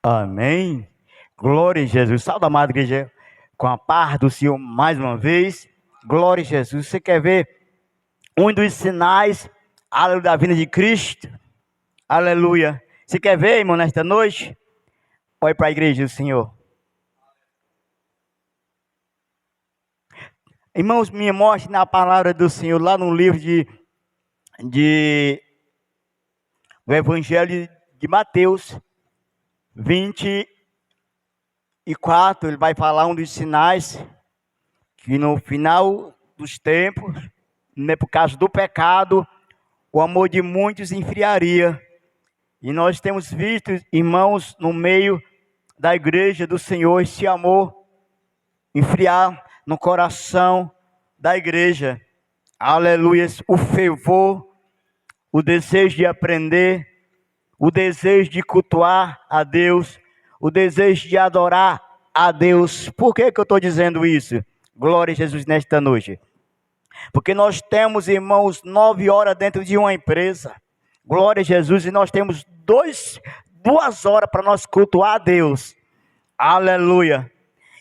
Amém. Glória a Jesus. Salve, amada igreja, com a paz do Senhor mais uma vez. Glória a Jesus. Você quer ver um dos sinais, aleluia, da vinda de Cristo? Aleluia. Você quer ver, irmão, nesta noite? Olhe para a igreja do Senhor. Irmãos, me mostre na palavra do Senhor, lá no livro do Evangelho de Mateus 24, ele vai falar um dos sinais que no final dos tempos, né, por causa do pecado, o amor de muitos enfriaria. E nós temos visto, irmãos, no meio da igreja do Senhor, esse amor enfriar no coração da igreja. Aleluia. O fervor, o desejo de aprender, o desejo de cultuar a Deus, o desejo de adorar a Deus. Por que eu estou dizendo isso? Glória a Jesus nesta noite. Porque nós temos, irmãos, 9 horas dentro de uma empresa. Glória a Jesus. E nós temos 2 horas para nós cultuar a Deus. Aleluia.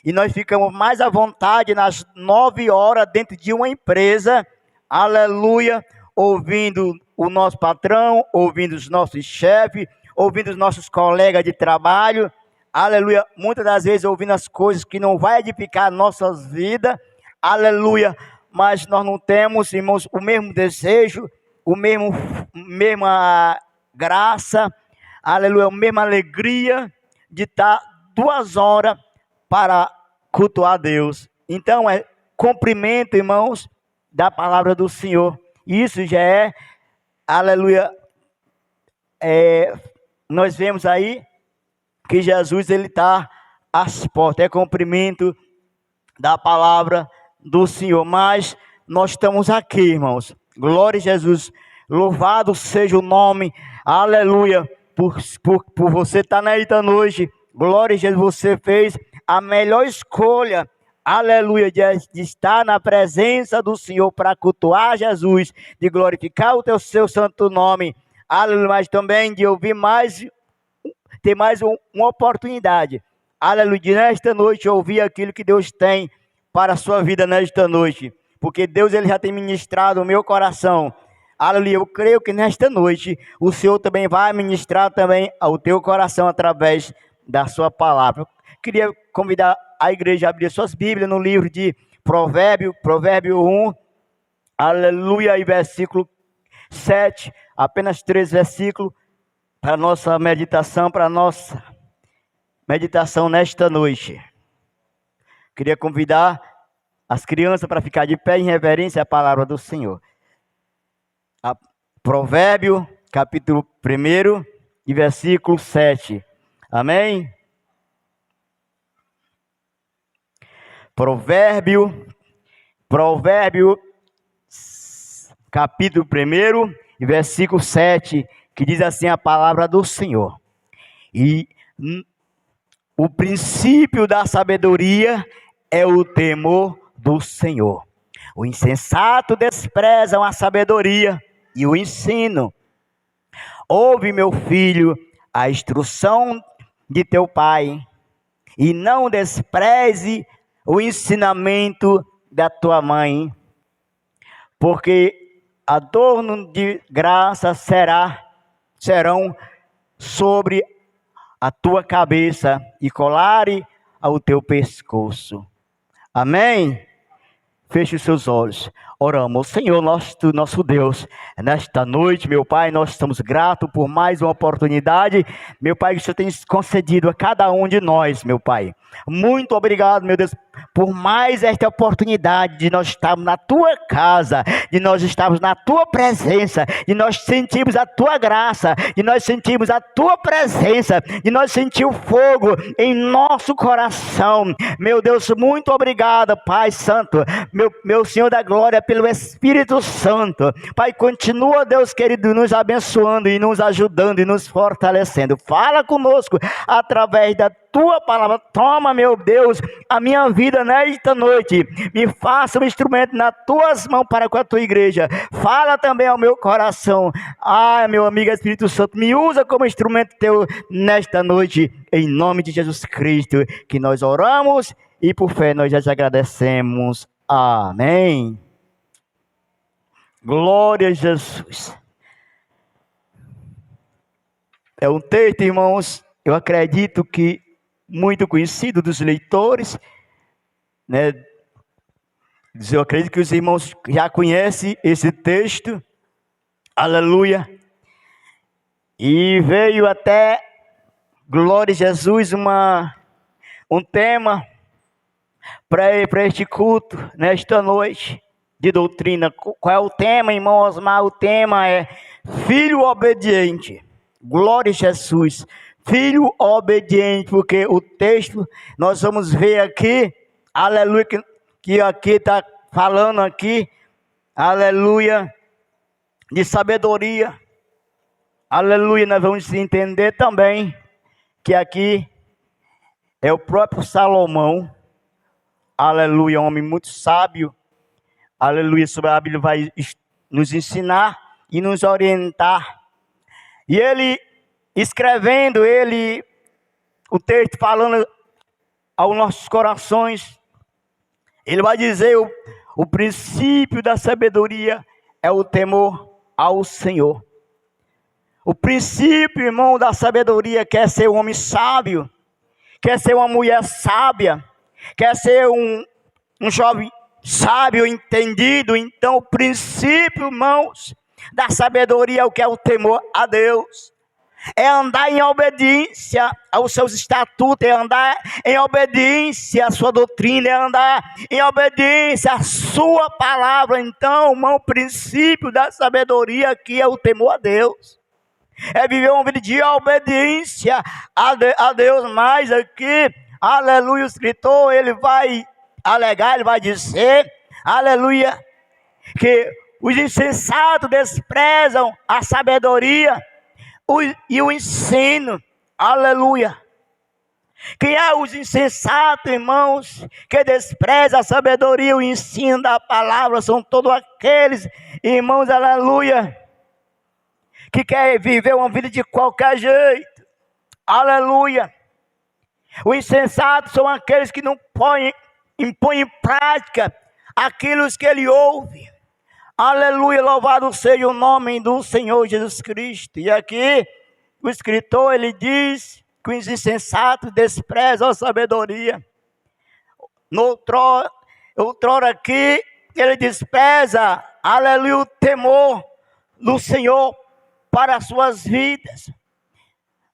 E nós ficamos mais à vontade nas 9 horas dentro de uma empresa. Aleluia. Ouvindo o nosso patrão, ouvindo os nossos chefes, ouvindo os nossos colegas de trabalho. Aleluia. Muitas das vezes ouvindo as coisas que não vai edificar nossas vidas. Aleluia. Mas nós não temos, irmãos, o mesmo desejo, mesma graça, aleluia, a mesma alegria de estar 2 horas para cultuar a Deus. Então é cumprimento, irmãos, da palavra do Senhor. Isso já é, aleluia, nós vemos aí que Jesus ele está às portas, é cumprimento da palavra do Senhor. Mas nós estamos aqui, irmãos, glória a Jesus, louvado seja o nome, aleluia, por você estar nesta noite. Glória a Jesus, você fez a melhor escolha, aleluia, de estar na presença do Senhor para cultuar Jesus, de glorificar o seu santo nome, aleluia, mas também de ouvir ter mais uma oportunidade, aleluia, de nesta noite ouvir aquilo que Deus tem para a sua vida nesta noite, porque Deus ele já tem ministrado o meu coração, aleluia. Eu creio que nesta noite o Senhor também vai ministrar também ao teu coração através da sua palavra. Eu queria convidar a igreja a abrir suas Bíblias no livro de Provérbio 1, aleluia, e versículo 7, apenas 3 versículos para nossa meditação, nesta noite. Queria convidar as crianças para ficar de pé em reverência à palavra do Senhor. Provérbio, capítulo 1 e versículo 7. Amém? Provérbio, capítulo 1 e versículo 7, que diz assim a palavra do Senhor. E o princípio da sabedoria é o temor do Senhor. O insensato despreza a sabedoria e o ensino. Ouve, meu filho, a instrução de teu pai, e não despreze o ensinamento da tua mãe, porque adorno de graça serão sobre a tua cabeça e colare ao teu pescoço. Amém? Feche os seus olhos. Oramos. Senhor, nosso Deus, nesta noite, meu Pai, nós estamos gratos por mais uma oportunidade, meu Pai, que o Senhor tem concedido a cada um de nós, meu Pai. Muito obrigado, meu Deus, por mais esta oportunidade de nós estarmos na Tua casa, de nós estarmos na Tua presença, de nós sentirmos a Tua graça, de nós sentirmos a Tua presença, de nós sentir o fogo em nosso coração. Meu Deus, muito obrigado, Pai Santo, meu Senhor da glória, pelo Espírito Santo. Pai, continua, Deus querido, nos abençoando e nos ajudando e nos fortalecendo. Fala conosco através da tua palavra. Toma, meu Deus, a minha vida nesta noite. Me faça um instrumento nas tuas mãos para com a tua igreja. Fala também ao meu coração. Meu amigo Espírito Santo, me usa como instrumento teu nesta noite. Em nome de Jesus Cristo, que nós oramos e por fé nós já te agradecemos. Amém. Glória a Jesus. É um texto, irmãos, eu acredito que muito conhecido dos leitores, né? Eu acredito que os irmãos já conhecem esse texto. Aleluia. E veio até, glória a Jesus, um tema para este culto, nesta noite de doutrina. Qual é o tema, irmão Osmar? O tema é Filho Obediente. Glória a Jesus. Filho obediente, porque o texto, nós vamos ver aqui, aleluia, que aqui está falando aqui, aleluia, de sabedoria. Aleluia, nós vamos entender também que aqui é o próprio Salomão, aleluia, um homem muito sábio, aleluia, sobre a Bíblia vai nos ensinar e nos orientar. E ele, escrevendo, o texto falando aos nossos corações, ele vai dizer, o princípio da sabedoria é o temor ao Senhor. O princípio, irmão, da sabedoria quer ser um homem sábio, quer ser uma mulher sábia, quer ser um jovem sábio, entendido. Então, o princípio, irmãos, da sabedoria é o que é o temor a Deus. É andar em obediência aos seus estatutos, é andar em obediência à sua doutrina, é andar em obediência à sua palavra. Então, irmão, o princípio da sabedoria aqui é o temor a Deus. É viver uma vida de obediência a Deus. Mas aqui, aleluia, o escritor, ele vai alegar, ele vai dizer, aleluia, que os insensatos desprezam a sabedoria e o ensino. Aleluia. Quem é os insensatos, irmãos, que desprezam a sabedoria e o ensino da palavra? São todos aqueles, irmãos, aleluia, que querem viver uma vida de qualquer jeito. Aleluia. Os insensatos são aqueles que não impõem em prática aquilo que ele ouve. Aleluia, louvado seja o nome do Senhor Jesus Cristo. E aqui o escritor, ele diz que os insensatos desprezam a sabedoria. Outrora aqui, ele despreza, aleluia, o temor do Senhor para as suas vidas.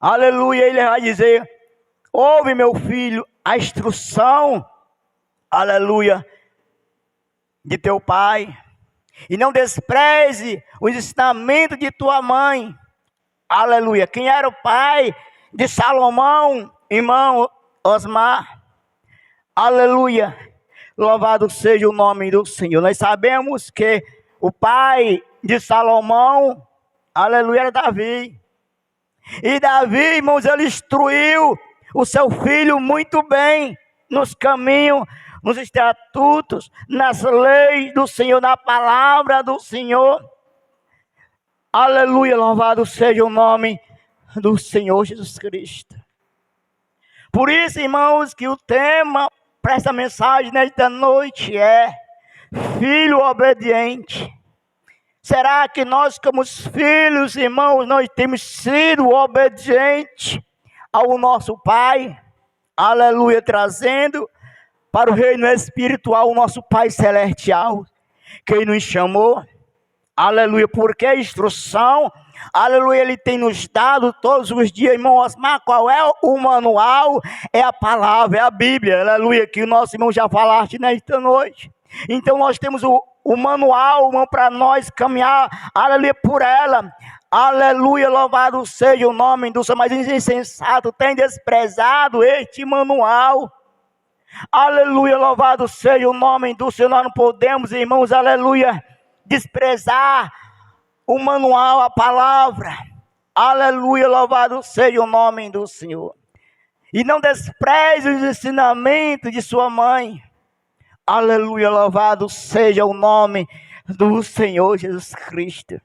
Aleluia, ele vai dizer, ouve, meu filho, a instrução, aleluia, de teu pai. E não despreze os ensinamentos de tua mãe. Aleluia. Quem era o pai de Salomão, irmão Osmar? Aleluia. Louvado seja o nome do Senhor. Nós sabemos que o pai de Salomão, aleluia, era Davi. E Davi, irmãos, ele instruiu o seu filho muito bem nos caminhos, nos estatutos, nas leis do Senhor, na palavra do Senhor. Aleluia, louvado seja o nome do Senhor Jesus Cristo. Por isso, irmãos, que o tema para essa mensagem nesta noite é Filho Obediente. Será que nós, como filhos, irmãos, nós temos sido obedientes ao nosso Pai? Aleluia, trazendo para o reino espiritual o nosso Pai Celestial, que nos chamou, aleluia, porque a instrução, aleluia, Ele tem nos dado todos os dias, irmão Osmar. Qual é o manual? É a palavra, é a Bíblia, aleluia, que o nosso irmão já falaste nesta noite. Então nós temos o manual, irmão, para nós caminhar, aleluia, por ela. Aleluia, louvado seja o nome do Senhor. Mas os insensatos têm desprezado este manual. Aleluia, louvado seja o nome do Senhor. Nós não podemos, irmãos, aleluia, desprezar o manual, a palavra. Aleluia, louvado seja o nome do Senhor. E não despreze os ensinamentos de sua mãe. Aleluia, louvado seja o nome do Senhor Jesus Cristo.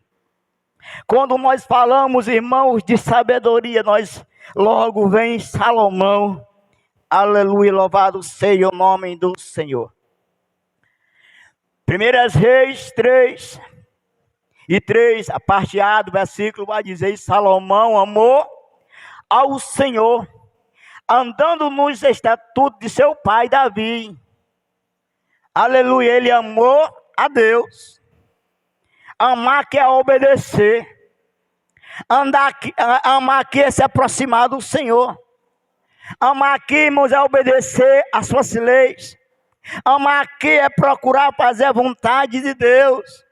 Quando nós falamos, irmãos, de sabedoria, nós logo vem Salomão. Aleluia, louvado seja o nome do Senhor. 1 Reis 3:3, a parte A do versículo vai dizer: Salomão amou ao Senhor, andando nos estatutos de seu pai Davi. Aleluia, ele amou a Deus. Amar que é obedecer. Amar que é se aproximar do Senhor. Amar aqui, irmãos, é obedecer às suas leis. Amar aqui é procurar fazer a vontade de Deus.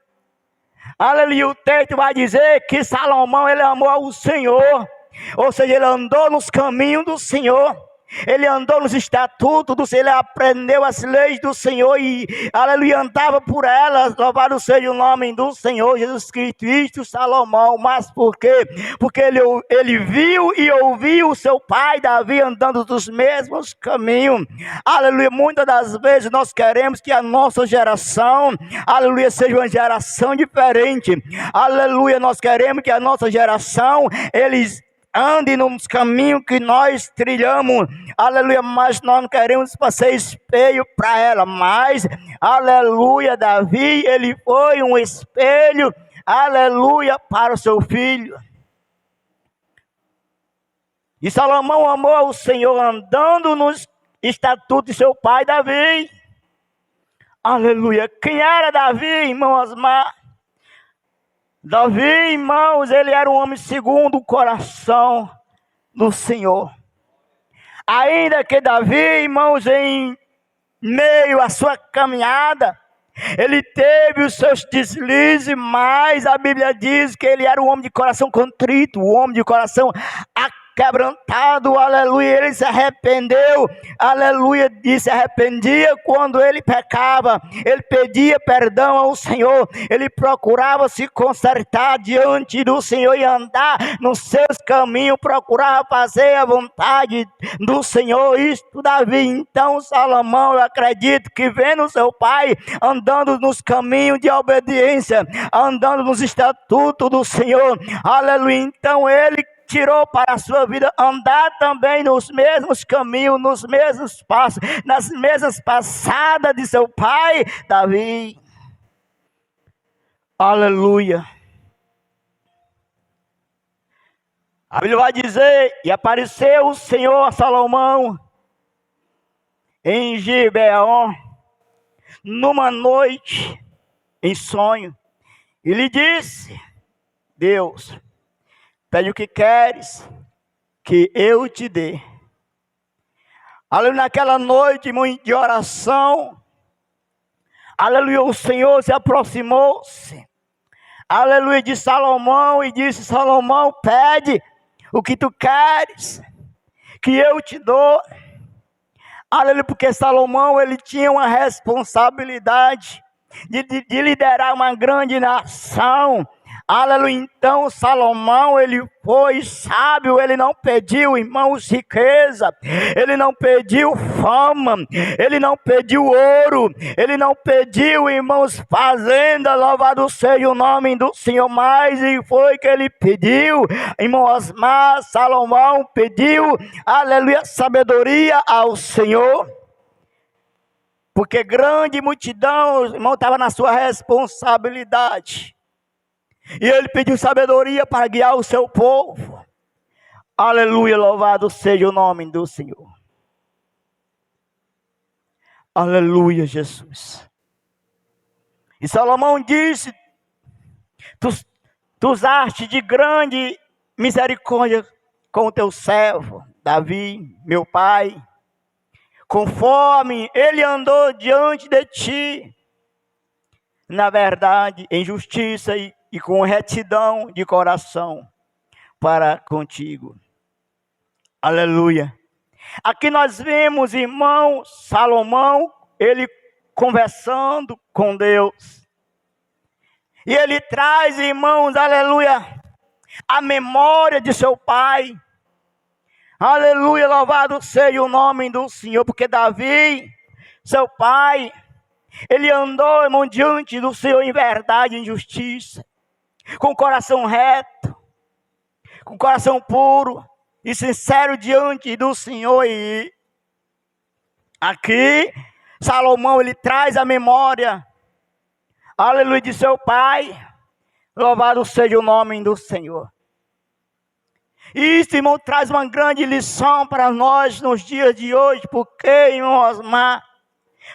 Aleluia, o texto vai dizer que Salomão, ele amou ao Senhor. Ou seja, ele andou nos caminhos do Senhor. Ele andou nos estatutos do Senhor, ele aprendeu as leis do Senhor e, aleluia, andava por elas. Louvado seja o nome do Senhor Jesus Cristo. Isto Salomão, mas por quê? Porque ele viu e ouviu o seu pai Davi andando dos mesmos caminhos. Aleluia, muitas das vezes nós queremos que a nossa geração, aleluia, seja uma geração diferente. Aleluia, nós queremos que a nossa geração, eles ande nos caminhos que nós trilhamos, aleluia, mas nós não queremos ser espelho para ela, mas, aleluia, Davi, ele foi um espelho, aleluia, para o seu filho. E Salomão amou ao Senhor andando nos estatutos de seu pai Davi. Aleluia. Quem era Davi, irmão Osmar? Davi, irmãos, ele era um homem segundo o coração do Senhor. Ainda que Davi, irmãos, em meio à sua caminhada, ele teve os seus deslizes, mas a Bíblia diz que ele era um homem de coração contrito, um homem de coração quebrantado, aleluia. Ele se arrependeu, aleluia, e se arrependia quando ele pecava. Ele pedia perdão ao Senhor, ele procurava se consertar diante do Senhor e andar nos seus caminhos, procurava fazer a vontade do Senhor. Isto Davi. Então Salomão, eu acredito que vendo seu pai andando nos caminhos de obediência, andando nos estatutos do Senhor, aleluia, então ele tirou para a sua vida andar também nos mesmos caminhos, nos mesmos passos, nas mesmas passadas de seu pai Davi. Aleluia. A Bíblia vai dizer: e apareceu o Senhor a Salomão em Gibeon numa noite em sonho, e lhe disse: Deus, pede o que queres que eu te dê. Aleluia, naquela noite de oração, aleluia, o Senhor se aproximou-se, aleluia, de Salomão e disse: Salomão, pede o que tu queres que eu te dou. Aleluia, porque Salomão, ele tinha uma responsabilidade de liderar uma grande nação. Aleluia, então Salomão, ele foi sábio, ele não pediu, irmãos, riqueza, ele não pediu fama, ele não pediu ouro, ele não pediu, irmãos, fazenda, louvado seja o nome do Senhor, mas e foi que ele pediu, irmãos, mas Salomão pediu, aleluia, sabedoria ao Senhor, porque grande multidão, irmão, estava na sua responsabilidade. E ele pediu sabedoria para guiar o seu povo. Aleluia, louvado seja o nome do Senhor. Aleluia, Jesus. E Salomão disse: Tu usaste de grande misericórdia com o teu servo Davi, meu pai, conforme ele andou diante de ti, na verdade, em justiça e com retidão de coração para contigo. Aleluia. Aqui nós vemos, irmão, Salomão, ele conversando com Deus. E ele traz, irmãos, aleluia, a memória de seu pai. Aleluia, louvado seja o nome do Senhor, porque Davi, seu pai, ele andou, irmão, diante do Senhor em verdade e em justiça, com o coração reto, com o coração puro e sincero diante do Senhor. E aqui, Salomão, ele traz a memória, aleluia, de seu pai. Louvado seja o nome do Senhor. E isso, irmão, traz uma grande lição para nós nos dias de hoje. Por quê, irmão Osmar?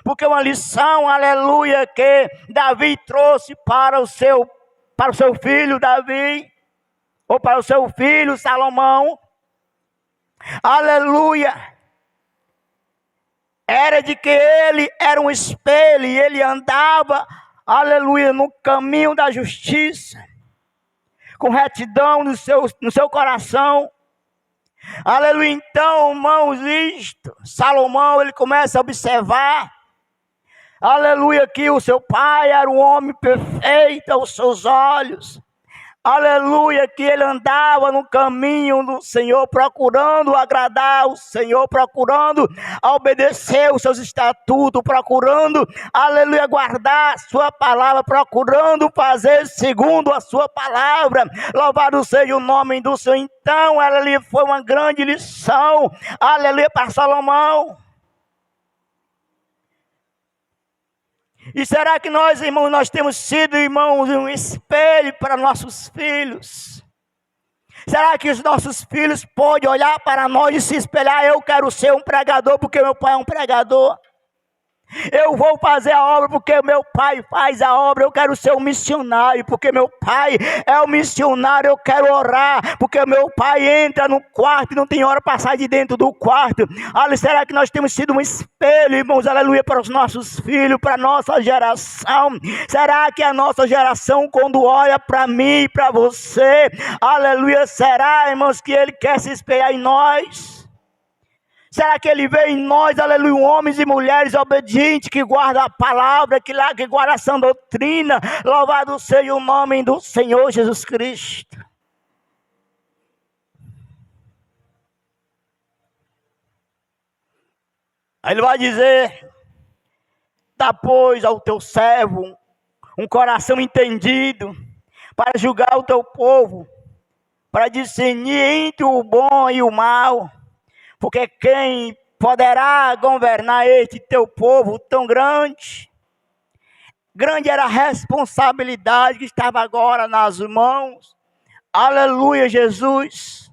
Porque uma lição, aleluia, que Davi trouxe para o seu filho Davi, ou para o seu filho Salomão. Aleluia. Era de que ele era um espelho e ele andava, aleluia, no caminho da justiça, com retidão no seu coração. Aleluia. Então, irmãos, Salomão, ele começa a observar, aleluia, que o seu pai era um homem perfeito aos seus olhos. Aleluia, que ele andava no caminho do Senhor, procurando agradar o Senhor, procurando obedecer os seus estatutos, procurando, aleluia, guardar a sua palavra, procurando fazer segundo a sua palavra. Louvado seja o nome do Senhor. Então, aleluia, foi uma grande lição, aleluia, para Salomão. E será que nós, irmãos, nós temos sido, irmãos, um espelho para nossos filhos? Será que os nossos filhos podem olhar para nós e se espelhar? Eu quero ser um pregador porque meu pai é um pregador. Eu vou fazer a obra porque meu pai faz a obra. Eu quero ser um missionário porque meu pai é um missionário. Eu quero orar porque meu pai entra no quarto e não tem hora para sair de dentro do quarto. Será que nós temos sido um espelho, irmãos, aleluia, para os nossos filhos, para a nossa geração? Será que a nossa geração, quando olha para mim e para você, aleluia, será, irmãos, que ele quer se espelhar em nós? Será que ele vê em nós, aleluia, homens e mulheres obedientes, que guardam a palavra, que guardam a sã doutrina? Louvado seja o nome do Senhor Jesus Cristo. Aí ele vai dizer: dá, pois, ao teu servo um coração entendido, para julgar o teu povo, para discernir entre o bom e o mal. Porque quem poderá governar este teu povo tão grande? Grande era a responsabilidade que estava agora nas mãos, aleluia, Jesus,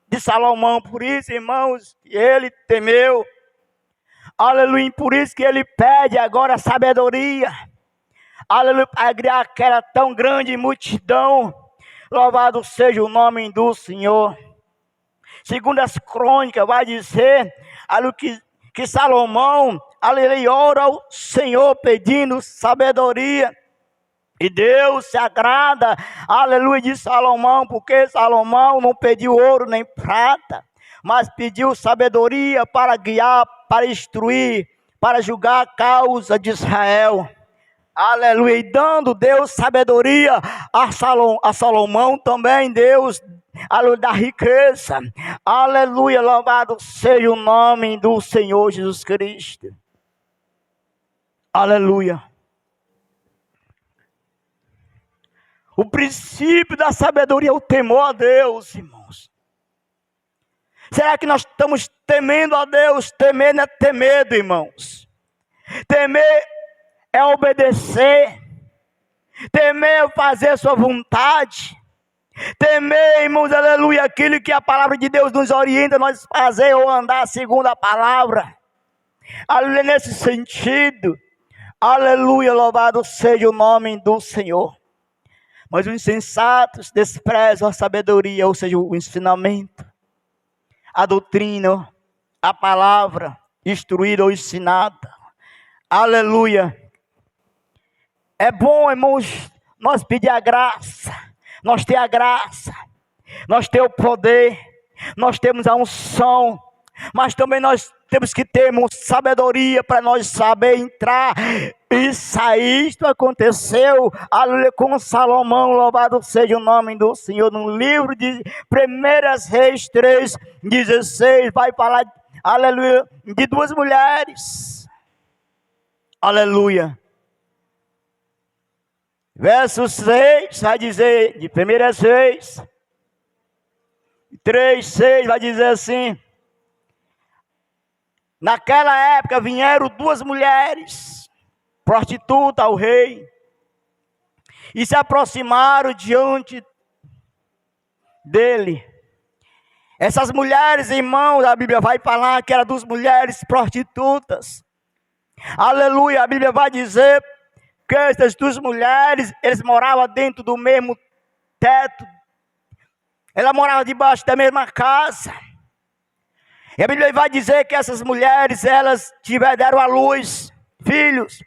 de Salomão. Por isso, irmãos, ele temeu, aleluia, por isso que ele pede agora sabedoria, aleluia, para criar aquela tão grande multidão. Louvado seja o nome do Senhor. Segundo as crônicas, vai dizer que Salomão, aleluia, ora ao Senhor pedindo sabedoria. E Deus se agrada, aleluia, de Salomão, porque Salomão não pediu ouro nem prata, mas pediu sabedoria para guiar, para instruir, para julgar a causa de Israel. Aleluia. E dando Deus sabedoria a Salomão também, Deus, aleluia, da riqueza. Aleluia, louvado seja o nome do Senhor Jesus Cristo. Aleluia. O princípio da sabedoria é o temor a Deus, irmãos. Será que nós estamos temendo a Deus? Temer não é ter medo, irmãos. Temer é obedecer. Temer é fazer sua vontade. Temer, irmãos, aleluia, aquilo que a palavra de Deus nos orienta, nós fazer ou andar segundo a palavra. Aleluia, nesse sentido. Aleluia, louvado seja o nome do Senhor. Mas os insensatos desprezam a sabedoria, ou seja, o ensinamento, a doutrina, a palavra, instruída ou ensinada. Aleluia. É bom, irmãos, nós pedir a graça, nós ter a graça, nós ter o poder, nós temos a unção, mas também nós temos que ter sabedoria para nós saber entrar e sair. Isto aconteceu, aleluia, com Salomão, louvado seja o nome do Senhor. No livro de 1 Reis 3:16, vai falar, aleluia, de duas mulheres, aleluia. Verso 6 vai dizer, de 1 Reis 3:6 vai dizer assim: naquela época vieram duas mulheres prostitutas ao rei e se aproximaram diante dele. Essas mulheres, irmãos, a Bíblia vai falar que eram duas mulheres prostitutas. Aleluia, a Bíblia vai dizer que essas duas mulheres, eles moravam dentro do mesmo teto. Ela morava debaixo da mesma casa. E a Bíblia vai dizer que essas mulheres, elas deram à luz filhos.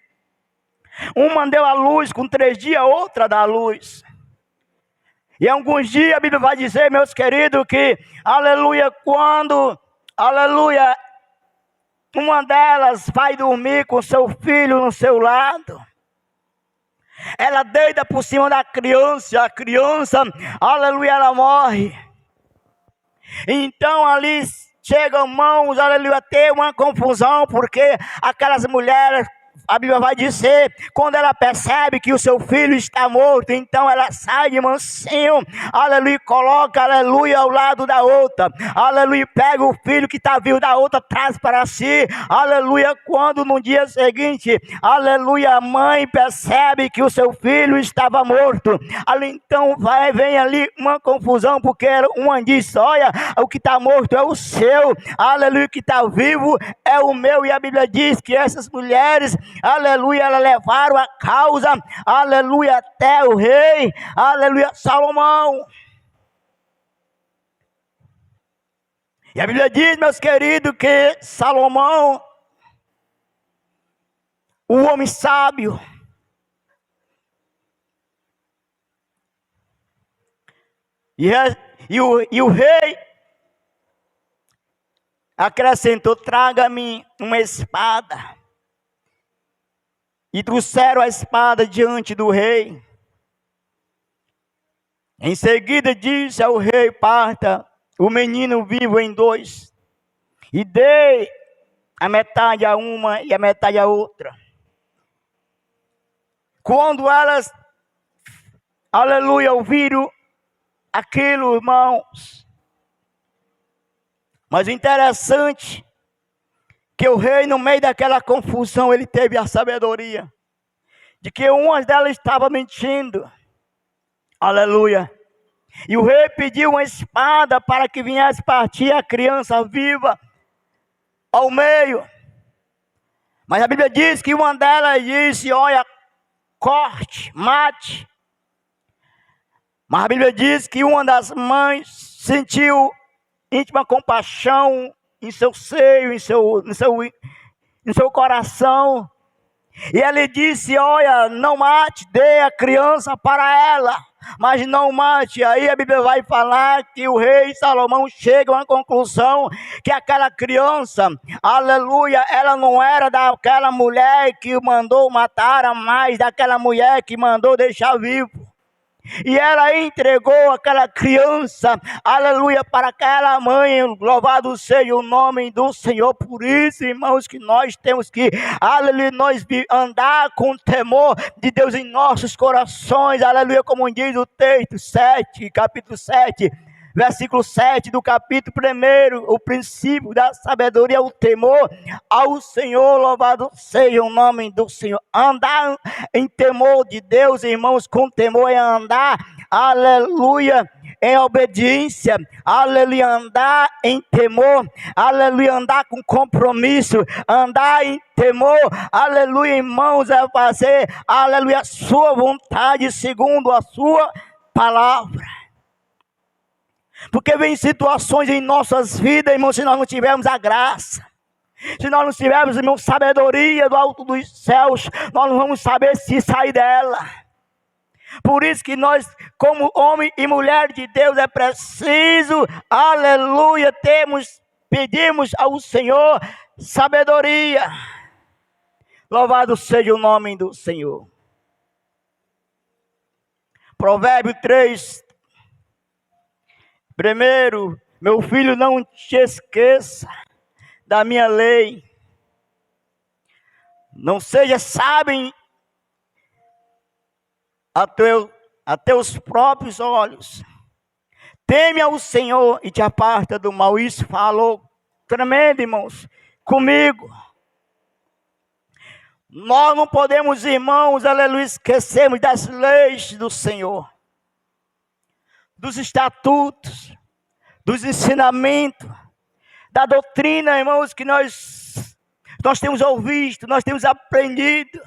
Uma deu à luz com 3 dias, outra dá à luz. E alguns dias a Bíblia vai dizer, meus queridos, que, aleluia, quando, aleluia, uma delas vai dormir com seu filho no seu lado, ela deita por cima da criança, a criança, aleluia, ela morre. Então ali chegam mãos, aleluia, a ter uma confusão, porque aquelas mulheres, a Bíblia vai dizer, quando ela percebe que o seu filho está morto, então ela sai de mansinho, aleluia, coloca, aleluia, ao lado da outra, aleluia, pega o filho que está vivo da outra, traz para si, aleluia. Quando no dia seguinte, aleluia, a mãe percebe que o seu filho estava morto, ali então vem ali uma confusão, porque uma diz, olha, o que está morto é o seu, aleluia, o que está vivo é o meu. E a Bíblia diz que essas mulheres, aleluia, elas levaram a causa, aleluia, até o rei, aleluia, Salomão. E a Bíblia diz, meus queridos, que Salomão, o homem sábio, e o rei acrescentou, traga-me uma espada. E trouxeram a espada diante do rei. Em seguida disse ao rei, parta o menino vivo em 2, e dê a metade a uma e a metade a outra. Quando elas, aleluia, ouviram aquilo, irmãos, mas o interessante, que o rei, no meio daquela confusão, ele teve a sabedoria de que uma delas estava mentindo, aleluia. E o rei pediu uma espada para que viesse partir a criança viva ao meio. Mas a Bíblia diz que uma delas disse, olha, corte, mate. Mas a Bíblia diz que uma das mães sentiu íntima compaixão em seu seio, em seu coração. E ele disse, olha, não mate, dê a criança para ela, mas não mate. Aí a Bíblia vai falar que o rei Salomão chega a uma conclusão, que aquela criança, aleluia, ela não era daquela mulher que mandou matar, mas daquela mulher que mandou deixar vivo. E ela entregou aquela criança, aleluia, para aquela mãe. Louvado seja o nome do Senhor. Por isso, irmãos, que nós temos que, aleluia, nós andar com temor de Deus em nossos corações, aleluia, como diz o texto 7, capítulo 7, versículo 7 do capítulo 1, o princípio da sabedoria, o temor ao Senhor. Louvado seja o nome do Senhor. Andar em temor de Deus, irmãos, com temor é andar, aleluia, em obediência, aleluia, andar em temor, aleluia, andar com compromisso, andar em temor, aleluia, irmãos, é fazer, aleluia, a sua vontade segundo a sua palavra. Porque vem situações em nossas vidas, irmãos, se nós não tivermos a graça, se nós não tivermos, irmãos, sabedoria do alto dos céus, nós não vamos saber se sair dela. Por isso que nós, como homem e mulher de Deus, é preciso, aleluia, termos pedimos ao Senhor sabedoria. Louvado seja o nome do Senhor. Provérbio 3. Primeiro, meu filho, não te esqueça da minha lei. Não seja sábio a teus próprios olhos. Teme ao Senhor e te aparta do mal. Isso falou tremendo, irmãos, comigo. Nós não podemos, irmãos, aleluia, esquecermos das leis do Senhor, dos estatutos, dos ensinamentos, da doutrina, irmãos, que nós temos ouvido, nós temos aprendido.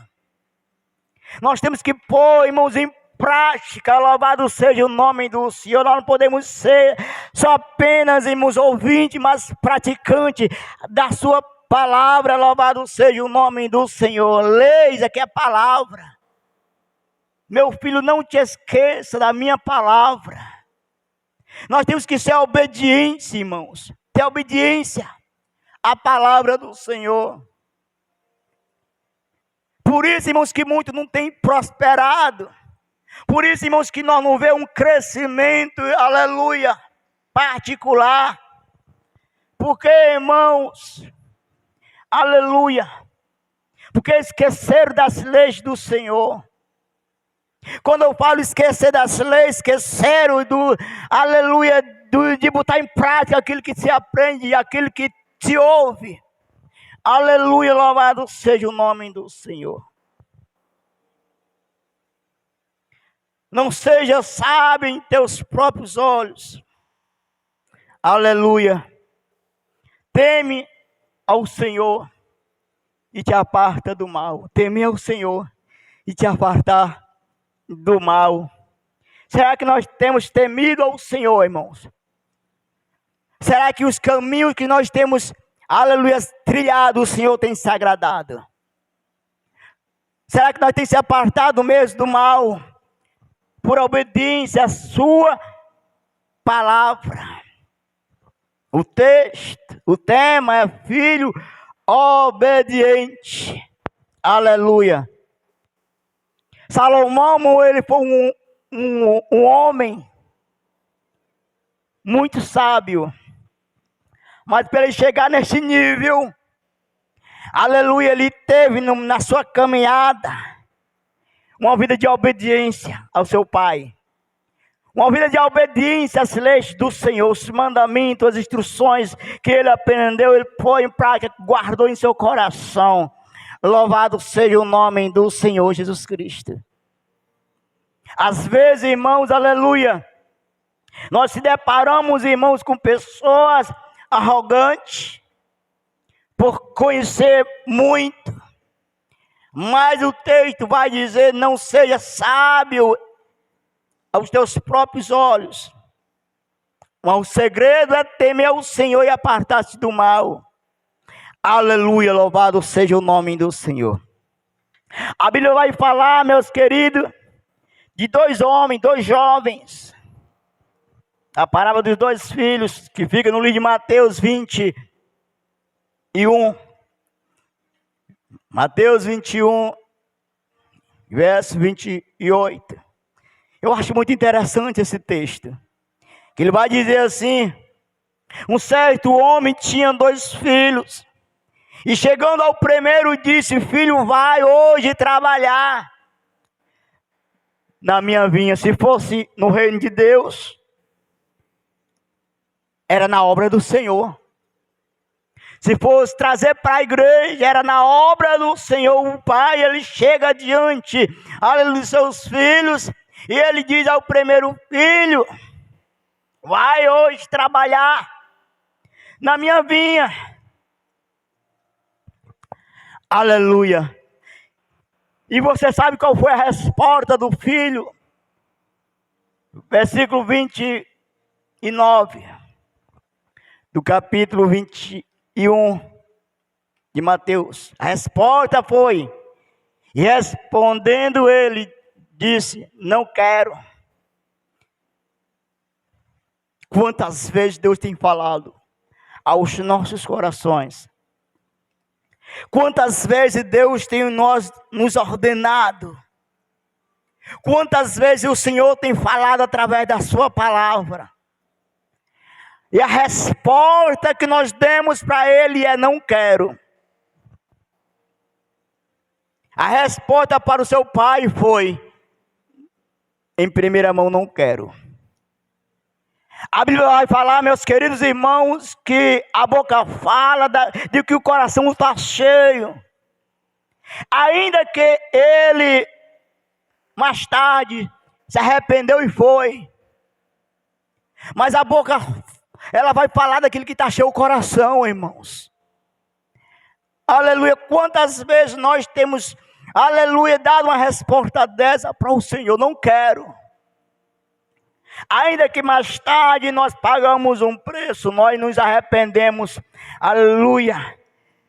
Nós temos que pôr, irmãos, em prática. Louvado seja o nome do Senhor. Nós não podemos ser só apenas, irmãos, ouvintes, mas praticantes da sua palavra. Louvado seja o nome do Senhor. Leis aqui é a palavra. Meu filho, não te esqueça da minha palavra. Nós temos que ser obedientes, irmãos. Ter obediência à palavra do Senhor. Por isso, irmãos, que muito não tem prosperado. Por isso, irmãos, que nós não vemos um crescimento, aleluia, particular. Porque, irmãos, aleluia, porque esqueceram das leis do Senhor. Quando eu falo esquecer das leis, esqueceram aleluia, de botar em prática aquilo que se aprende, aquilo que se ouve. Aleluia, louvado seja o nome do Senhor. Não seja sábio em teus próprios olhos. Aleluia. Teme ao Senhor e te aparta do mal. Teme ao Senhor e te apartar do mal. Será que nós temos temido ao Senhor, irmãos? Será que os caminhos que nós temos, aleluia, trilhado, o Senhor tem se agradado? Será que nós temos se apartado mesmo do mal? Por obediência à sua palavra. O texto, o tema é filho obediente. Aleluia. Salomão, ele foi um homem muito sábio. Mas para ele chegar nesse nível, aleluia, ele teve na sua caminhada uma vida de obediência ao seu pai. Uma vida de obediência às leis do Senhor, os mandamentos, as instruções que ele aprendeu, ele pôs em prática, guardou em seu coração. Louvado seja o nome do Senhor Jesus Cristo. Às vezes, irmãos, aleluia, nós se deparamos, irmãos, com pessoas arrogantes, por conhecer muito. Mas o texto vai dizer, não seja sábio aos teus próprios olhos. O segredo é temer ao Senhor e apartar-se do mal. Aleluia, louvado seja o nome do Senhor. A Bíblia vai falar, meus queridos, de dois homens, dois jovens. A parábola dos dois filhos, que fica no livro de Mateus 21. Mateus 21, verso 28. Eu acho muito interessante esse texto. Que ele vai dizer assim: um certo homem tinha dois filhos. E chegando ao primeiro disse: filho, vai hoje trabalhar na minha vinha. Se fosse no reino de Deus, era na obra do Senhor. Se fosse trazer para a igreja, era na obra do Senhor. O pai, ele chega diante, aleluia, dos seus filhos, e ele diz ao primeiro filho: vai hoje trabalhar na minha vinha. Aleluia. E você sabe qual foi a resposta do filho? Versículo 29 do capítulo 21 de Mateus. A resposta foi: e respondendo ele, disse: não quero. Quantas vezes Deus tem falado aos nossos corações. Quantas vezes Deus tem nos ordenado? Quantas vezes o Senhor tem falado através da sua palavra? E a resposta que nós demos para Ele é: não quero. A resposta para o seu pai foi, em primeira mão, não quero. A Bíblia vai falar, meus queridos irmãos, que a boca fala de que o coração está cheio. Ainda que ele, mais tarde, se arrependeu e foi. Mas a boca, ela vai falar daquilo que está cheio o coração, irmãos. Aleluia. Quantas vezes nós temos, aleluia, dado uma resposta dessa para o Senhor: não quero. Ainda que mais tarde nós pagamos um preço, nós nos arrependemos, aleluia,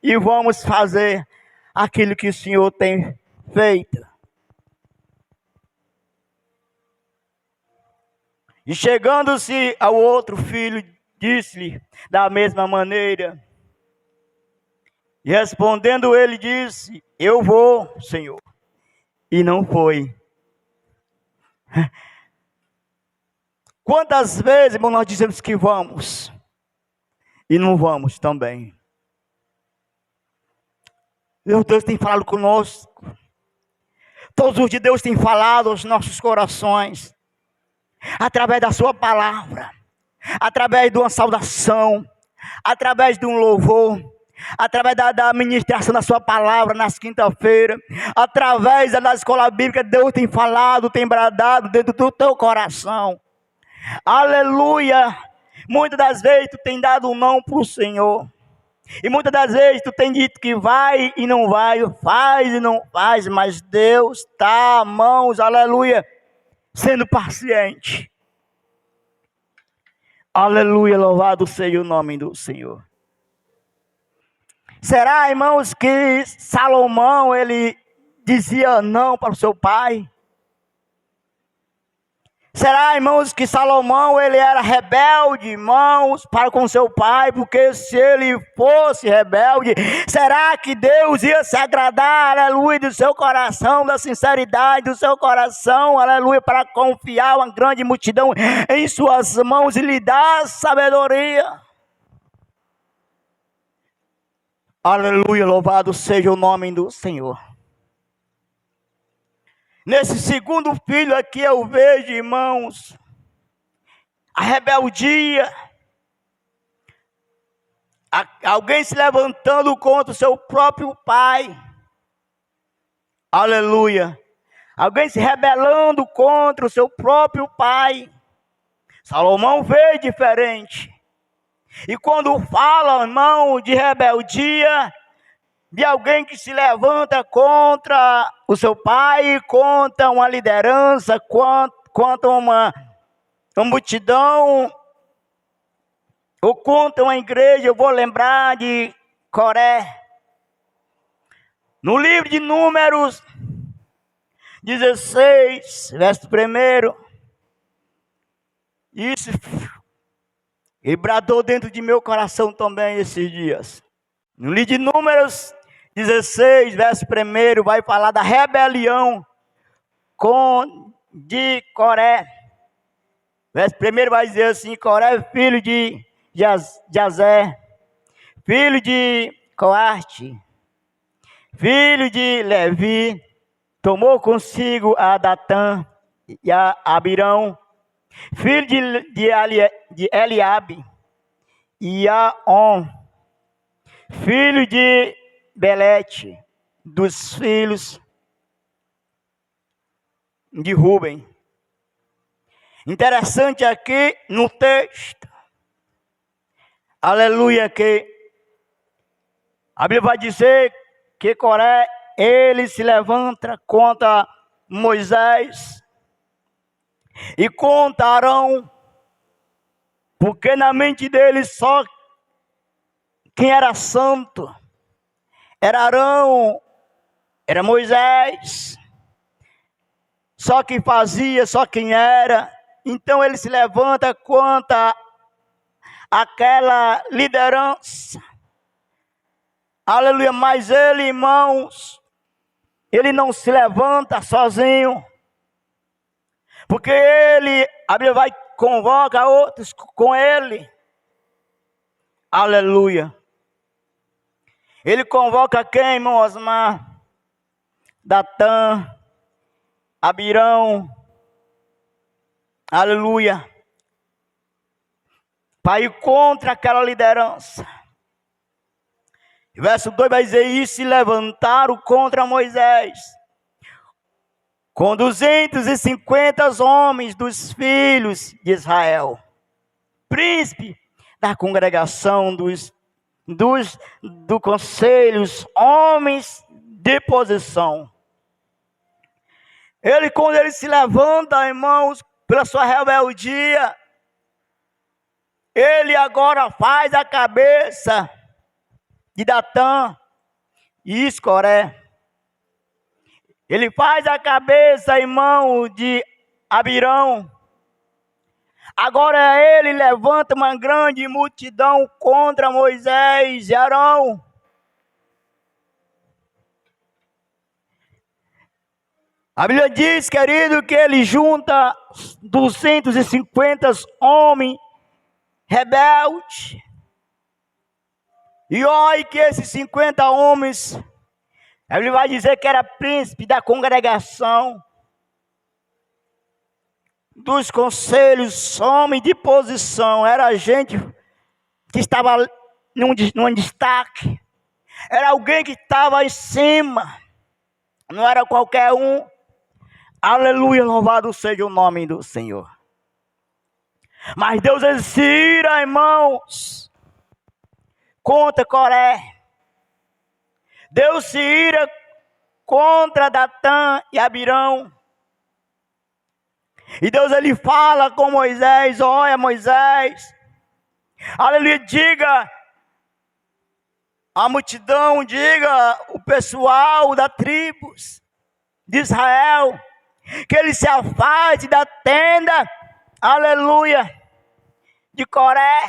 e vamos fazer aquilo que o Senhor tem feito. E chegando-se ao outro filho, disse-lhe da mesma maneira. E respondendo ele disse: eu vou, Senhor. E não foi. Quantas vezes, irmão, nós dizemos que vamos e não vamos também? Meu Deus tem falado conosco. Todos os dias Deus tem falado aos nossos corações, através da sua palavra, através de uma saudação, através de um louvor, através da ministração da sua palavra nas quinta-feiras, através da escola bíblica. Deus tem falado, tem bradado dentro do teu coração. Aleluia. Muitas das vezes tu tem dado um não para o Senhor, e muitas das vezes tu tem dito que vai e não vai, faz e não faz, mas Deus está, mãos, aleluia, sendo paciente. Aleluia, louvado seja o nome do Senhor. Será, irmãos, que Salomão, ele dizia não para o seu pai? Será, irmãos, que Salomão, ele era rebelde, irmãos, para com seu pai? Porque se ele fosse rebelde, será que Deus ia se agradar, aleluia, do seu coração, da sinceridade do seu coração, aleluia, para confiar uma grande multidão em suas mãos e lhe dar sabedoria? Aleluia, louvado seja o nome do Senhor. Nesse segundo filho aqui eu vejo, irmãos, a rebeldia. Alguém se levantando contra o seu próprio pai. Aleluia. Alguém se rebelando contra o seu próprio pai. Salomão veio diferente. E quando fala, irmão, de rebeldia, de alguém que se levanta contra o seu pai, contra uma liderança, contra uma multidão, ou contra uma igreja, eu vou lembrar de Coré. No livro de Números 16, verso 1, isso, e bradou dentro de meu coração também esses dias. No livro de Números 16, verso 1, vai falar da rebelião de Coré. Verso 1 vai dizer assim: Coré, filho de Jazé, filho de Coate, filho de Levi, tomou consigo a Datã e a Abirão, filho de Eliabe, e a On, filho de Belete, dos filhos de Rubem. Interessante aqui no texto, aleluia, que a Bíblia vai dizer que Coré, ele se levanta contra Moisés e contra Arão, porque na mente dele só quem era santo era Arão, era Moisés, só quem fazia, só quem era. Então ele se levanta contra aquela liderança. Aleluia, mas ele, irmãos, ele não se levanta sozinho, porque ele, a Bíblia vai convoca outros com ele. Aleluia. Ele convoca quem, irmão Osmar? Datã, Abirão, aleluia, para ir contra aquela liderança. Verso 2 vai dizer: e se levantaram contra Moisés, com 250 homens dos filhos de Israel, príncipe da congregação do conselho, homens de posição. Ele, quando ele se levanta, irmãos, pela sua rebeldia, ele agora faz a cabeça de Datã e Escoré. Ele faz a cabeça, irmão, de Abirão. Agora ele levanta uma grande multidão contra Moisés e Arão. A Bíblia diz, querido, que ele junta 250 homens rebeldes. E olha que esses 50 homens, ele vai dizer que era príncipe da congregação, dos conselhos, homem de posição. Era gente que estava num destaque. Era alguém que estava em cima. Não era qualquer um. Aleluia, louvado seja o nome do Senhor. Mas Deus ele se ira, irmãos, contra Coré. Deus se ira contra Datã e Abirão. E Deus ele fala com Moisés: olha, Moisés, aleluia, diga a multidão, diga o pessoal da tribos de Israel, que ele se afaste da tenda, aleluia, de Coré,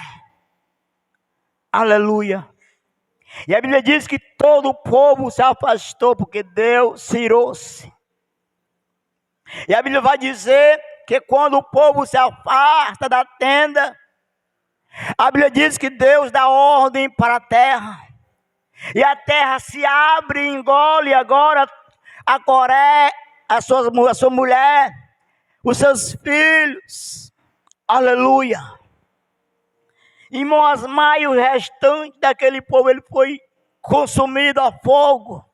aleluia. E a Bíblia diz que todo o povo se afastou, porque Deus se irou-se. E a Bíblia vai dizer que quando o povo se afasta da tenda, a Bíblia diz que Deus dá ordem para a terra. E a terra se abre e engole agora a Coré, a sua mulher, os seus filhos. Aleluia. E Osmar e o restante daquele povo, ele foi consumido a fogo.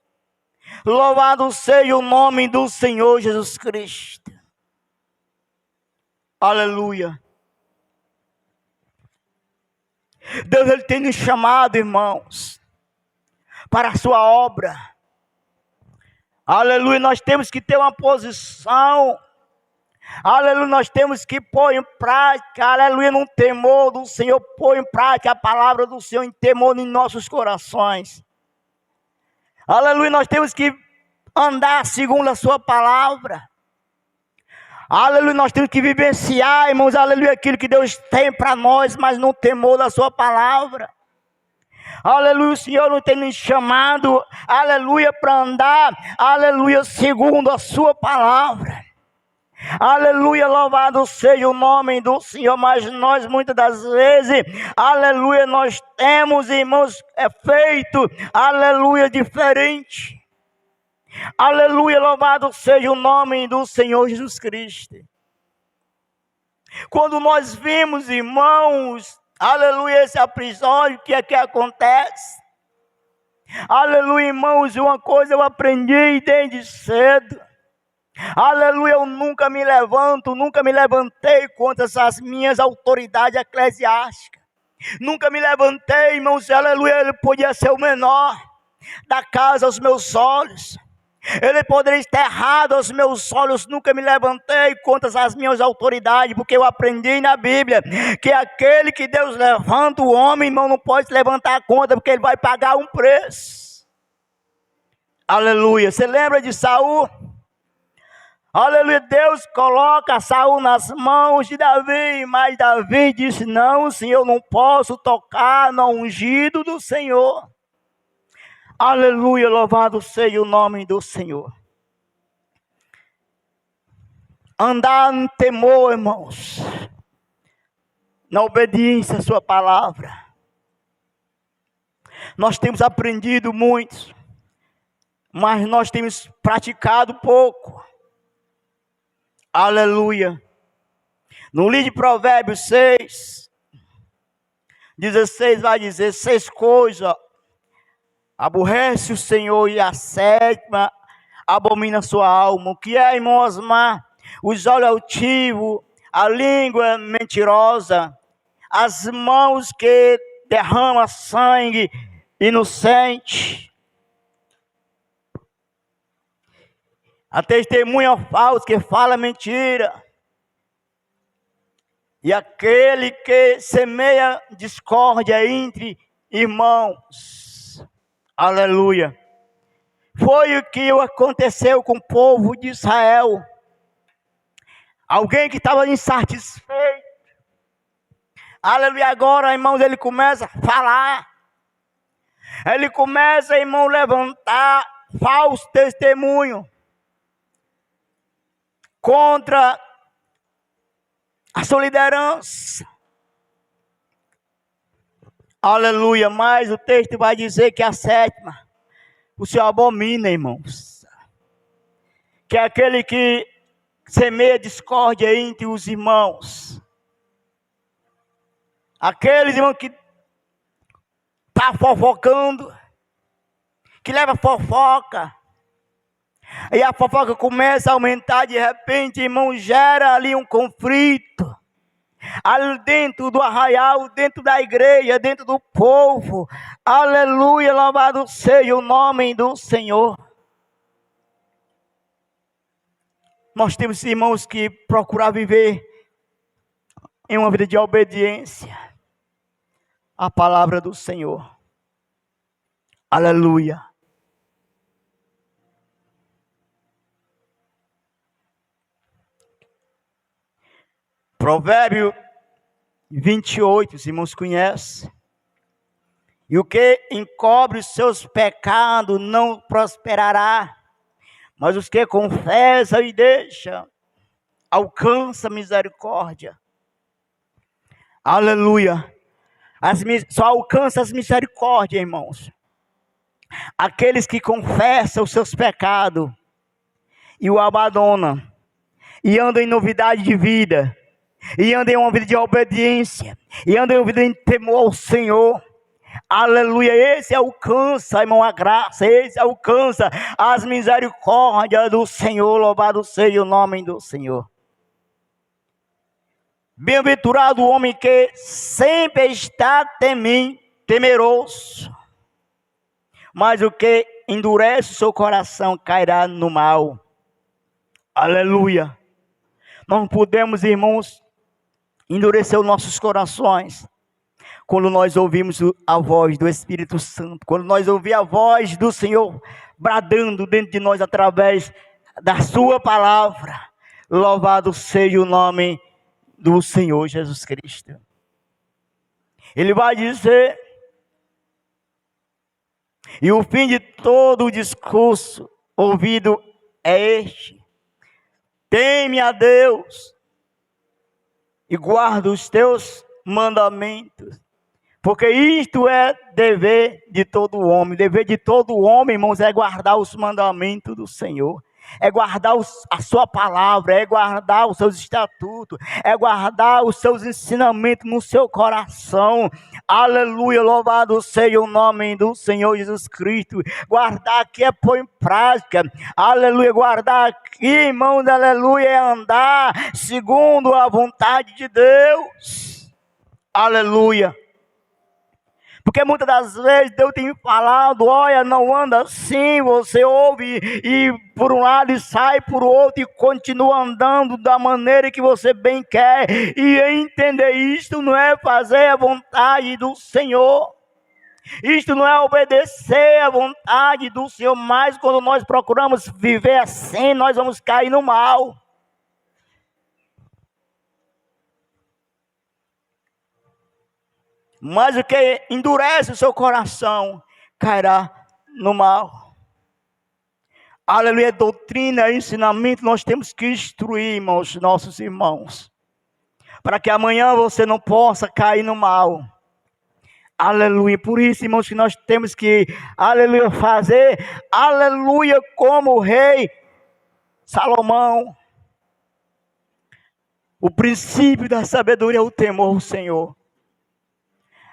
Louvado seja o nome do Senhor Jesus Cristo. Aleluia. Deus ele tem nos chamado, irmãos, para a sua obra. Aleluia, nós temos que ter uma posição. Aleluia, nós temos que pôr em prática, aleluia, no temor do Senhor, pôr em prática a palavra do Senhor em temor em nossos corações. Aleluia, nós temos que andar segundo a sua palavra. Aleluia, nós temos que vivenciar, irmãos, aleluia, aquilo que Deus tem para nós, mas no temor da sua palavra. Aleluia, o Senhor não tem nos chamado, aleluia, para andar, aleluia, segundo a sua palavra. Aleluia, louvado seja o nome do Senhor. Mas nós muitas das vezes, aleluia, nós temos, irmãos, feito, aleluia, diferente. Aleluia, louvado seja o nome do Senhor Jesus Cristo. Quando nós vimos, irmãos, aleluia, esse episódio que aqui acontece. Aleluia, irmãos, uma coisa eu aprendi desde cedo. Aleluia, eu nunca me levanto, nunca me levantei contra essas minhas autoridades eclesiásticas. Nunca me levantei, irmãos, aleluia, ele podia ser o menor da casa aos meus olhos. Ele poderia estar errado aos meus olhos. Nunca me levantei contra as minhas autoridades, porque eu aprendi na Bíblia que aquele que Deus levanta, o homem, irmão, não pode se levantar contra, porque ele vai pagar um preço. Aleluia, você lembra de Saul? Aleluia, Deus coloca Saul nas mãos de Davi, mas Davi disse, não, Senhor, eu não posso tocar no ungido do Senhor. Aleluia, louvado seja o nome do Senhor. Andar em temor, irmãos, na obediência à sua palavra. Nós temos aprendido muito, mas nós temos praticado pouco. Aleluia. No livro de Provérbios 6, 16 vai dizer, 6 coisas aborrece o Senhor e a 7ª abomina a sua alma. O que é, irmão Osmar? Os olhos altivos, a língua mentirosa, as mãos que derramam sangue inocente, a testemunha falsa que fala mentira, e aquele que semeia discórdia entre irmãos. Aleluia. Foi o que aconteceu com o povo de Israel. Alguém que estava insatisfeito. Aleluia. Agora, irmãos, ele começa a falar. Ele começa, irmão, a levantar falso testemunho contra a sua liderança. Aleluia. Mas o texto vai dizer que a 7ª, o Senhor abomina, irmãos. Que é aquele que semeia discórdia entre os irmãos. Aqueles irmãos que está fofocando, que leva fofoca. E a fofoca começa a aumentar de repente, irmão, gera ali um conflito. Ali dentro do arraial, dentro da igreja, dentro do povo. Aleluia, louvado seja o nome do Senhor. Nós temos irmãos que procurar viver em uma vida de obediência à palavra do Senhor. Aleluia. Provérbio 28, os irmãos conhecem. E o que encobre os seus pecados não prosperará, mas os que confessam e deixam, alcança misericórdia. Aleluia. Só alcança as misericórdias, irmãos. Aqueles que confessam os seus pecados e o abandonam, e andam em novidade de vida, e andam em uma vida de obediência, e andam em uma vida em temor ao Senhor. Aleluia, esse alcança, irmão, a graça, esse alcança as misericórdias do Senhor. Louvado seja o nome do Senhor. Bem-aventurado o homem que sempre está temeroso, mas o que endurece o seu coração cairá no mal. Aleluia. Não podemos, irmãos, endurecer os nossos corações quando nós ouvimos a voz do Espírito Santo, quando nós ouvimos a voz do Senhor bradando dentro de nós através da sua palavra. Louvado seja o nome do Senhor Jesus Cristo. Ele vai dizer, e o fim de todo o discurso ouvido é este: teme a Deus e guarda os teus mandamentos, porque isto é dever de todo homem. Dever de todo homem, irmãos, é guardar os mandamentos do Senhor. É guardar a sua palavra, é guardar os seus estatutos, é guardar os seus ensinamentos no seu coração. Aleluia, louvado seja o nome do Senhor Jesus Cristo. Guardar aqui é pôr em prática. Aleluia, guardar aqui, irmãos, aleluia, é andar segundo a vontade de Deus. Aleluia. Porque muitas das vezes Deus tem falado, olha, não anda assim, você ouve e por um lado e sai por outro e continua andando da maneira que você bem quer. E entender isto não é fazer a vontade do Senhor. Isto não é obedecer à vontade do Senhor, mas quando nós procuramos viver assim, nós vamos cair no mal. Mas o que endurece o seu coração, cairá no mal. Aleluia, doutrina, ensinamento, nós temos que instruir, irmãos, nossos irmãos. Para que amanhã você não possa cair no mal. Aleluia, por isso, irmãos, que nós temos que, aleluia, fazer, aleluia, como o rei Salomão. O princípio da sabedoria é o temor ao Senhor.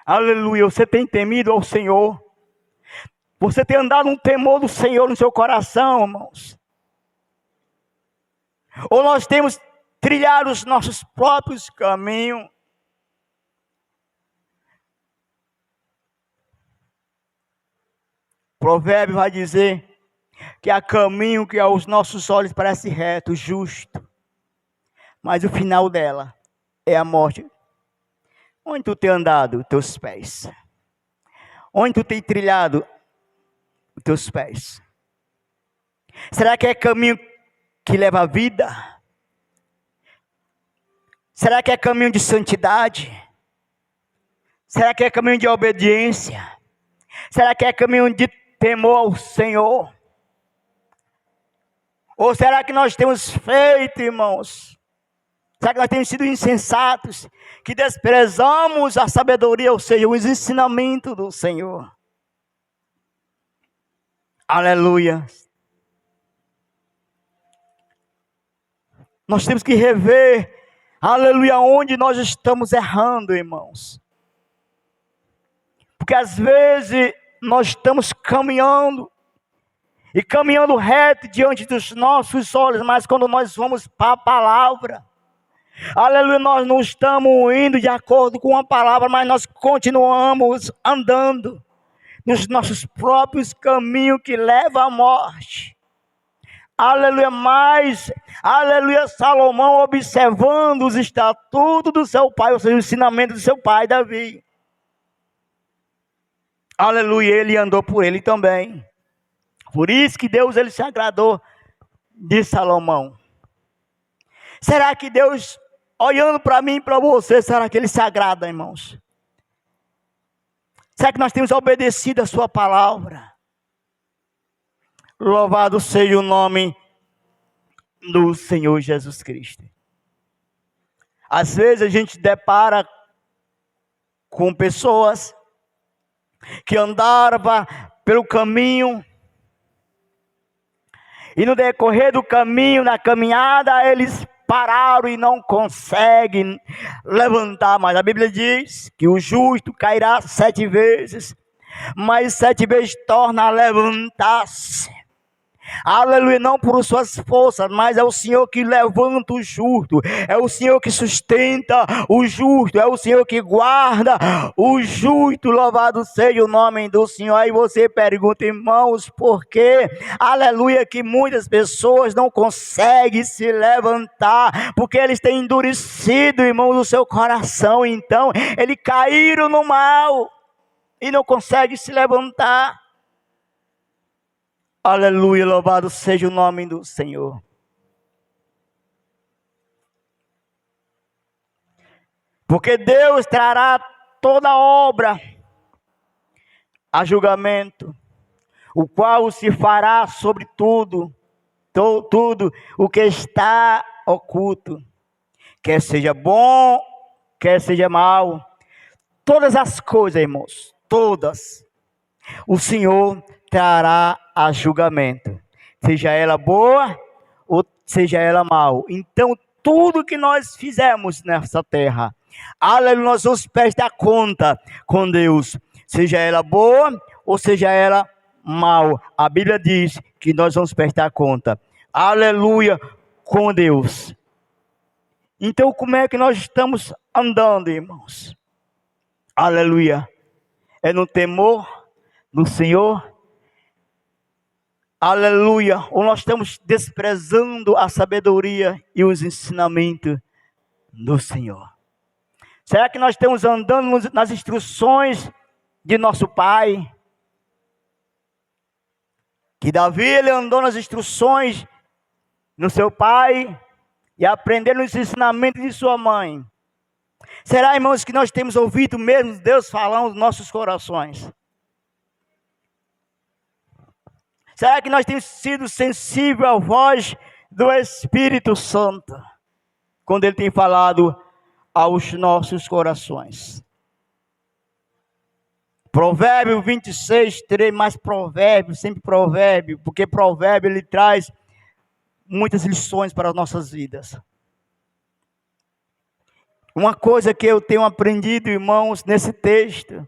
Aleluia, você tem temido ao Senhor? Você tem andado um temor do Senhor no seu coração, irmãos? Ou nós temos trilhado os nossos próprios caminhos? O provérbio vai dizer que há caminho que aos nossos olhos parece reto, justo, mas o final dela é a morte. Onde tu tem andado os teus pés? Onde tu tem trilhado os teus pés? Será que é caminho que leva à vida? Será que é caminho de santidade? Será que é caminho de obediência? Será que é caminho de temor ao Senhor? Ou será que nós temos feito, irmãos? Será que nós temos sido insensatos? Que desprezamos a sabedoria, ou seja, os ensinamentos do Senhor. Aleluia. Nós temos que rever, aleluia, onde nós estamos errando, irmãos. Porque às vezes nós estamos caminhando, e caminhando reto diante dos nossos olhos, mas quando nós vamos para a palavra, aleluia, nós não estamos indo de acordo com a palavra, mas nós continuamos andando nos nossos próprios caminhos que levam à morte. Aleluia, mas, aleluia, Salomão observando os estatutos do seu pai, ou seja, o ensinamento do seu pai Davi. Aleluia, ele andou por ele também. Por isso que Deus, ele se agradou de Salomão. Será que Deus, olhando para mim e para você, será que ele se agrada, irmãos? Será que nós temos obedecido a sua palavra? Louvado seja o nome do Senhor Jesus Cristo. Às vezes a gente depara com pessoas que andavam pelo caminho, e no decorrer do caminho, na caminhada, eles pararam e não conseguem levantar mais. A Bíblia diz que o justo cairá 7 vezes, mas 7 vezes torna a levantar-se. Aleluia, não por suas forças, mas é o Senhor que levanta o justo, é o Senhor que sustenta o justo, é o Senhor que guarda o justo. Louvado seja o nome do Senhor. Aí você pergunta, irmãos, por que, aleluia, que muitas pessoas não conseguem se levantar? Porque eles têm endurecido, irmãos, o seu coração. Então, eles caíram no mal e não conseguem se levantar. Aleluia, louvado seja o nome do Senhor. Porque Deus trará toda obra a julgamento, o qual se fará sobre tudo o que está oculto, quer seja bom, quer seja mal. Todas as coisas, irmãos, todas, o Senhor trará a julgamento, seja ela boa ou seja ela mal. Então tudo que nós fizemos nessa terra, aleluia, nós vamos prestar conta com Deus, seja ela boa ou seja ela mal. A Bíblia diz que nós vamos prestar conta, aleluia, com Deus. Então como é que nós estamos andando, irmãos? Aleluia, é no temor do Senhor? Aleluia, ou nós estamos desprezando a sabedoria e os ensinamentos do Senhor? Será que nós estamos andando nas instruções de nosso pai. Que Davi, ele andou nas instruções no seu pai e aprendeu nos ensinamentos de sua mãe. Será, irmãos, que nós temos ouvido mesmo Deus falando nos nossos corações? Será que nós temos sido sensíveis à voz do Espírito Santo, quando Ele tem falado aos nossos corações? Provérbio 26, 3, mais provérbio, sempre provérbio, porque provérbio ele traz muitas lições para as nossas vidas. Uma coisa que eu tenho aprendido, irmãos, nesse texto,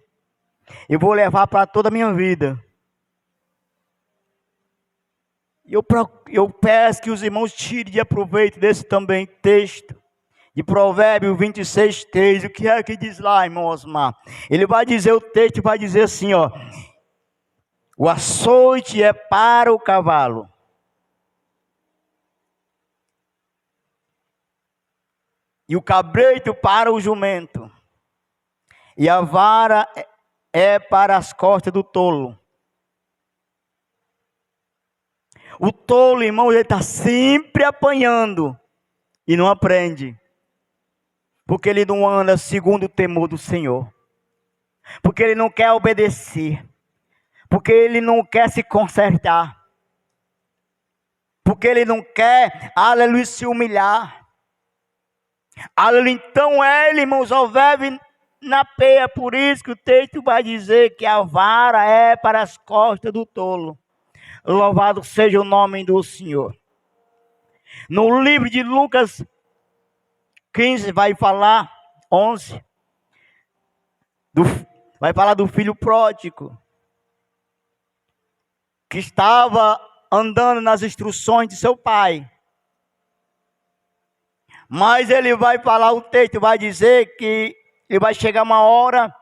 eu vou levar para toda a minha vida. Eu peço que os irmãos tirem de aproveito desse também texto, de Provérbio 26, 3. O que é que diz lá, irmão Osmar? Ele vai dizer, o texto vai dizer assim, ó: o açoite é para o cavalo, e o cabreito para o jumento, e a vara é para as costas do tolo. O tolo, irmão, ele está sempre apanhando e não aprende, porque ele não anda segundo o temor do Senhor, porque ele não quer obedecer, porque ele não quer se consertar, porque ele não quer, aleluia, se humilhar. Aleluia. Então ele, irmãos, só vive na peia. Por isso que o texto vai dizer que a vara é para as costas do tolo. Louvado seja o nome do Senhor. No livro de Lucas 15 vai falar, 11, vai falar do filho pródigo, que estava andando nas instruções de seu pai. Mas ele vai falar, o texto vai dizer que ele vai chegar uma hora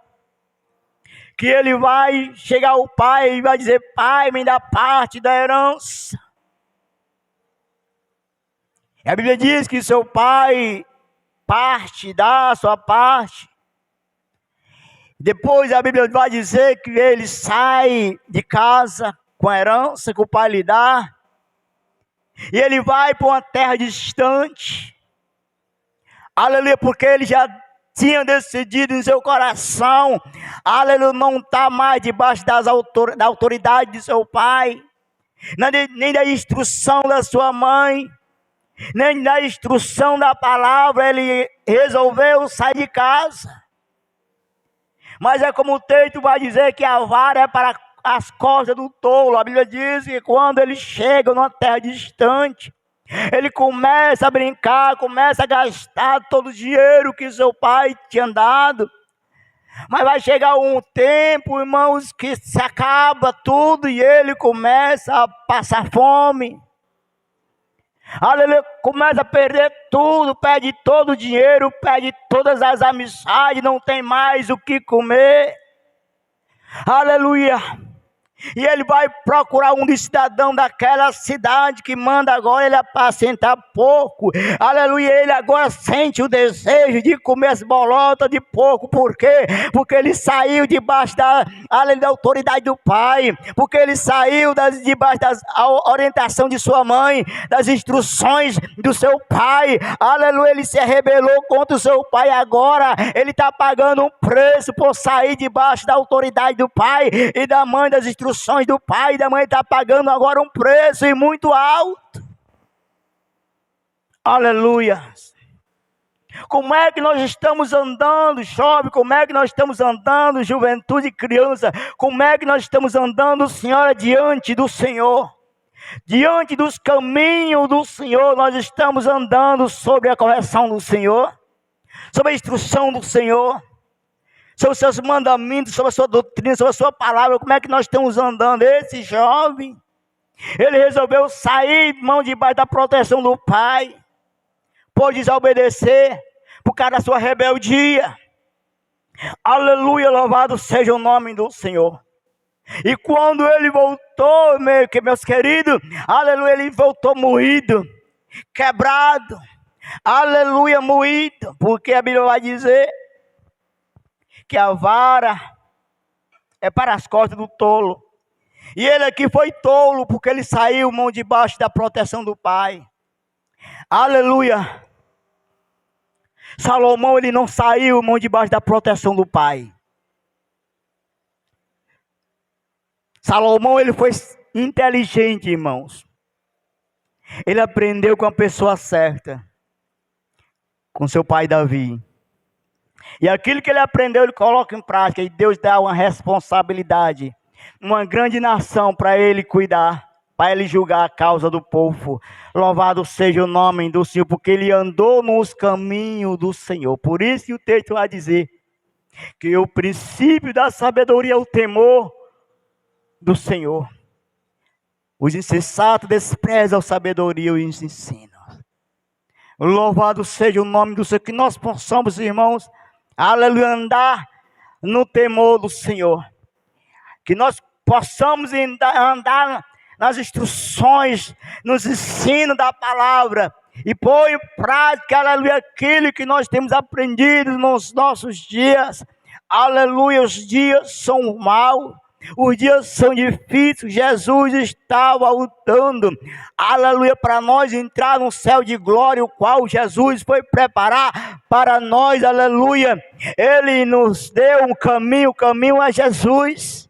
que ele vai chegar ao pai e vai dizer: pai, me dá parte da herança. E a Bíblia diz que seu pai dá a sua parte. Depois a Bíblia vai dizer que ele sai de casa com a herança que o pai lhe dá, e ele vai para uma terra distante. Aleluia, porque ele já tinha decidido em seu coração, aleluia, não está mais debaixo da autoridade de seu pai, nem da instrução da sua mãe, nem da instrução da palavra. Ele resolveu sair de casa. Mas é como o texto vai dizer que a vara é para as costas do tolo. A Bíblia diz que quando ele chega numa terra distante, ele começa a brincar, começa a gastar todo o dinheiro que seu pai tinha dado. Mas vai chegar um tempo, irmãos, que se acaba tudo e ele começa a passar fome. Aleluia, começa a perder tudo, perde todo o dinheiro, perde todas as amizades, não tem mais o que comer. Aleluia. E ele vai procurar um cidadão daquela cidade que manda agora ele apacentar porco. Aleluia, ele agora sente o desejo de comer as bolotas de porco. Por quê? Porque ele saiu debaixo da autoridade do pai. Porque ele saiu debaixo da orientação de sua mãe, das instruções do seu pai. Aleluia, ele se rebelou contra o seu pai. Agora ele está pagando um preço por sair debaixo da autoridade do pai e da mãe, das instruções do pai e da mãe. Está pagando agora um preço muito alto. Aleluia. Como é que nós estamos andando, jovem? Como é que nós estamos andando, juventude e criança? Como é que nós estamos andando, Senhora, diante do Senhor? Diante dos caminhos do Senhor, nós estamos andando sobre a correção do Senhor, sobre a instrução do Senhor, sobre os seus mandamentos, sobre a sua doutrina, sobre a sua palavra. Como é que nós estamos andando? Esse jovem, ele resolveu sair, mão debaixo da proteção do pai, por desobedecer, por causa da sua rebeldia. Aleluia, louvado seja o nome do Senhor. E quando ele voltou, meus queridos, aleluia, ele voltou moído, quebrado, aleluia, moído, porque a Bíblia vai dizer que a vara é para as costas do tolo. E ele aqui foi tolo, porque ele saiu mão debaixo da proteção do pai. Aleluia. Salomão, ele não saiu mão debaixo da proteção do pai. Salomão, ele foi inteligente, irmãos. Ele aprendeu com a pessoa certa, com seu pai Davi. E aquilo que ele aprendeu, ele coloca em prática. E Deus dá uma responsabilidade, uma grande nação para ele cuidar, para ele julgar a causa do povo. Louvado seja o nome do Senhor, porque ele andou nos caminhos do Senhor. Por isso que o texto vai dizer que o princípio da sabedoria é o temor do Senhor. Os insensatos desprezam a sabedoria e os ensinos. Louvado seja o nome do Senhor, que nós possamos, irmãos, aleluia, andar no temor do Senhor. Que nós possamos andar nas instruções, nos ensinos da palavra. E pôr em prática, aleluia, aquilo que nós temos aprendido nos nossos dias. Aleluia, os dias são maus. Os dias são difíceis. Jesus estava lutando, aleluia, para nós entrar no céu de glória, o qual Jesus foi preparar para nós, aleluia. Ele nos deu um caminho, o caminho é Jesus.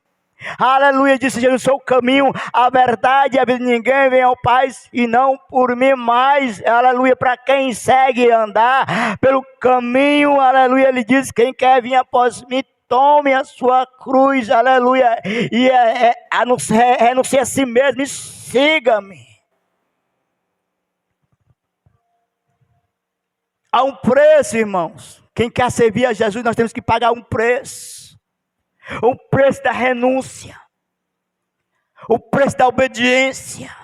Aleluia, disse Jesus, sou o caminho, a verdade e a vida. Ninguém vem ao Pai e não por mim, mais, aleluia, para quem segue andar pelo caminho, aleluia. Ele diz, quem quer vir após mim, tome a sua cruz, aleluia, e renuncie a si mesmo e siga-me. Há um preço, irmãos. Quem quer servir a Jesus, nós temos que pagar um preço. O preço da renúncia. O preço da obediência.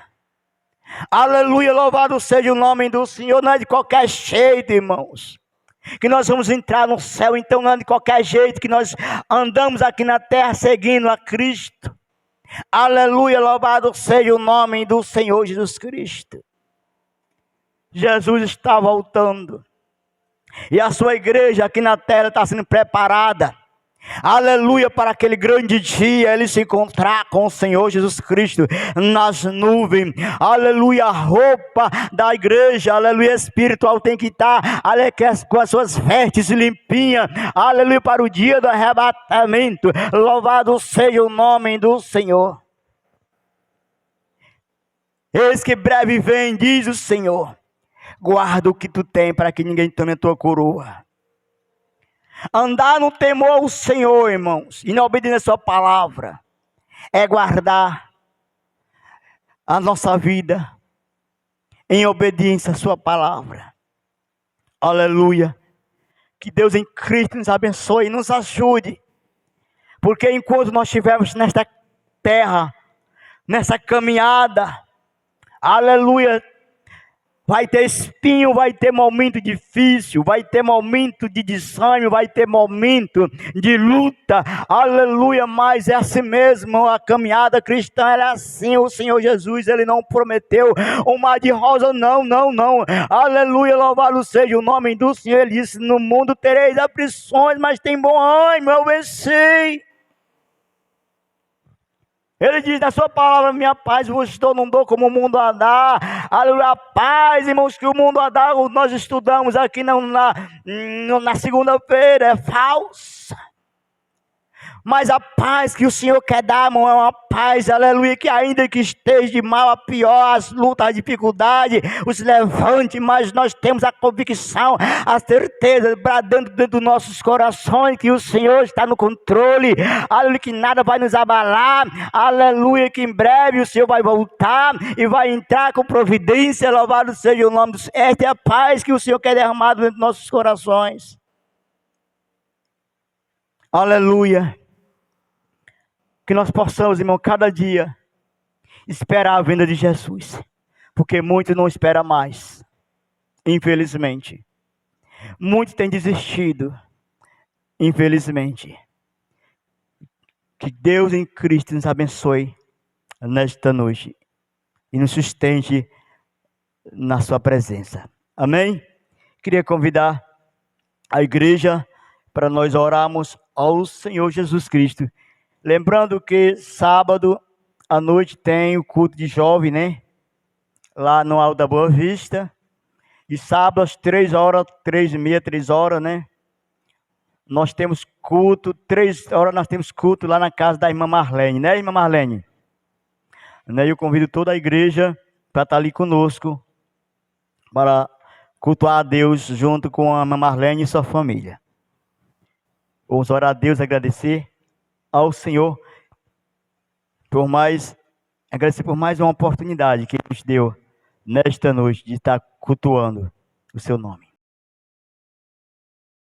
Aleluia, louvado seja o nome do Senhor. Não é de qualquer jeito, irmãos, que nós vamos entrar no céu. Então não é de qualquer jeito que nós andamos aqui na terra seguindo a Cristo. Aleluia, louvado seja o nome do Senhor Jesus Cristo. Jesus está voltando. E a sua igreja aqui na terra está sendo preparada. Aleluia, para aquele grande dia ele se encontrar com o Senhor Jesus Cristo nas nuvens. Aleluia, a roupa da igreja, aleluia, espiritual tem que estar, aleluia, com as suas vestes limpinhas, aleluia, para o dia do arrebatamento. Louvado seja o nome do Senhor. Eis que breve vem, diz o Senhor. Guarda o que tu tem, para que ninguém tome a tua coroa. Andar no temor ao Senhor, irmãos, e na obediência à sua palavra, é guardar a nossa vida em obediência à sua palavra. Aleluia. Que Deus em Cristo nos abençoe e nos ajude. Porque enquanto nós estivermos nesta terra, nessa caminhada, aleluia, vai ter espinho, vai ter momento difícil, vai ter momento de desânimo, vai ter momento de luta, aleluia, mas é assim mesmo, a caminhada cristã é assim. O Senhor Jesus, ele não prometeu um mar de rosa, não, aleluia, louvado seja o nome do Senhor. Ele disse, no mundo tereis aflições, mas tem bom ânimo, eu venci. Ele diz na sua palavra, minha paz vos dou, não dou como o mundo a dar. Aleluia, a paz, irmãos, que o mundo a dar, nós estudamos aqui na segunda-feira, é falsa. Mas a paz que o Senhor quer dar, irmão, é uma paz, aleluia, que ainda que esteja de mal a pior, as lutas, a dificuldade, os levantes, mas nós temos a convicção, a certeza, bradando dentro dos nossos corações, que o Senhor está no controle, aleluia, que nada vai nos abalar, aleluia, que em breve o Senhor vai voltar e vai entrar com providência, louvado seja o nome do Senhor. Esta é a paz que o Senhor quer derramar dentro dos nossos corações. Aleluia. Que nós possamos, irmão, cada dia esperar a vinda de Jesus. Porque muitos não esperam mais. Infelizmente. Muitos têm desistido. Infelizmente. Que Deus em Cristo nos abençoe nesta noite. E nos sustente na sua presença. Amém? Queria convidar a igreja para nós orarmos ao Senhor Jesus Cristo. Lembrando que sábado à noite tem o culto de jovem, né? Lá no Alto da Boa Vista. E sábado às 3h, 3h30, 3h, né? Nós temos culto, 3h nós temos culto lá na casa da irmã Marlene, né, irmã Marlene? Né, eu convido toda a igreja para estar ali conosco, para cultuar a Deus junto com a irmã Marlene e sua família. Vamos orar a Deus, agradecer ao Senhor agradecer por mais uma oportunidade que Ele nos deu nesta noite de estar cultuando o seu nome.